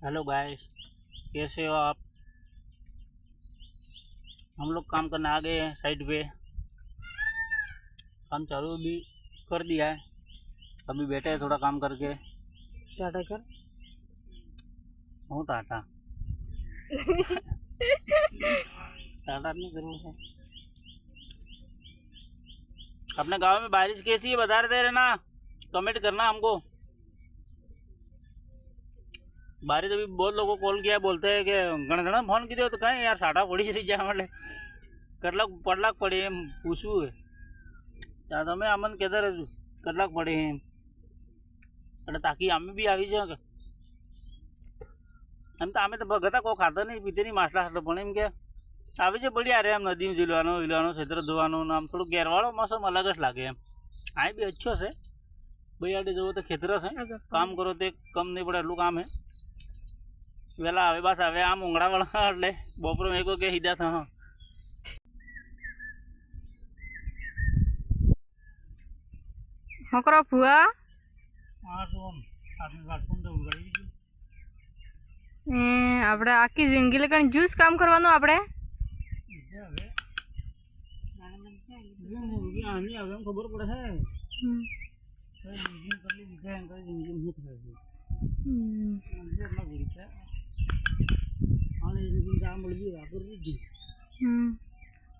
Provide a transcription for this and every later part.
Hello guys, कैसे हो आप। हम लोग काम करने आ गए हैं साइड पे। काम चालू भी कर दिया है। अभी बैठे हैं थोड़ा काम करके। टाटा कर हूँ टाटा टाटा नहीं करूँ है। अपने गांव में बारिश कैसी है बता रहे थे ना, कमेंट करना हमको। बारिश अभी बहुत लोगों को कॉल किया, बोलते हैं कि गणगणा फोन की तो कहें यार साटा पड़ी रही जाए मतलब कटलाक पड़लाक पड़े एम पूछવું है ત્યાં તમે અમને કહેતા રહેજો કટલાક પડે એમ એટલે તાકી અમે બી આવી છે એમ તો અમે તો ભગતા કોઈ ખાતા નહીં પીતે નહીં માસલા ખાતો પણ એમ કે આવી છે પડી યાર એમ નદીમાં ઝીલવાનો વિલવાનો ખેતર ધોવાનું આમ થોડું ઘેરવાળો મોસમ અલગ જ લાગે એમ અહીં બી અચ્છો છે ભાઈ આડે જવો તો ખેતર છે કામ કરો તો કમ નહીં પડે એટલું કામ હે વહેલા આવે બસ હવે આમ ઊંઘડાવાળા એટલે બપોરે મેં કહ્યું કે સીધા થા શું કરો ફુવા? આપણે આખી જિંદગી લગન જ્યુસ કામ કરવાનું આપણે ખબર પડે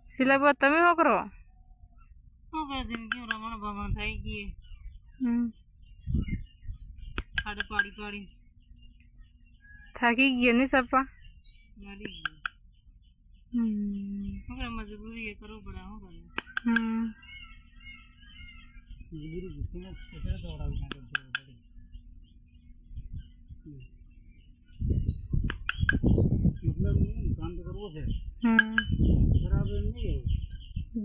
સિલાબા તમે શું કરો? જિંદગી રમણ ભમણ થઈ ગઈ ખાડે પાડી પાડી થાકી ગયા નહીં સપા? મરી ગઈ મજબૂરી એ કરવું પડે શું કરે કામ તો કરવું છે ખરાબ નહીં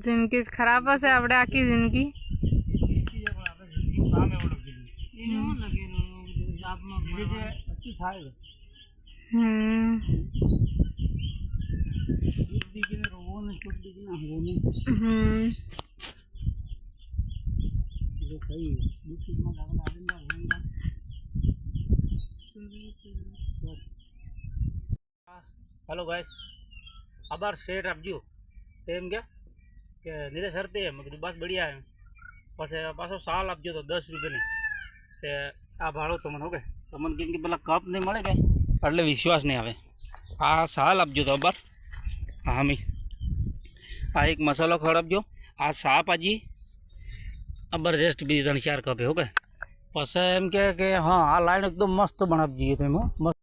જિંદગી ખરાબ હશે આપણે આખી જિંદગી કામ એવું લખેલું એને શું લગેલું જાબમાં થાય દીકરીને રોવો ને છોક દીકરીને હંગો નહીં એટલે સહી દુઃખમાં લાગે हेलो गाइस आभार शेर आपजो एम क्या कि नीरे सरते मैं कीधु बस बढ़िया है पास पासो साल आपजो तो 10 रुपये नहीं ते आ भाड़ो तमन हो गए तमन केम के पेला कप नहीं मळे गए એટલે વિશ્વાસ नहीं आवे आ साल आपजो तो आभार हाँ मी आ एक मसालो खड़ापजो आ सा पाजी अबर जस्ट भी 3-4 कप हो गए पास एम के हाँ आ लाइन एकदम मस्त बनापजी तो मस्त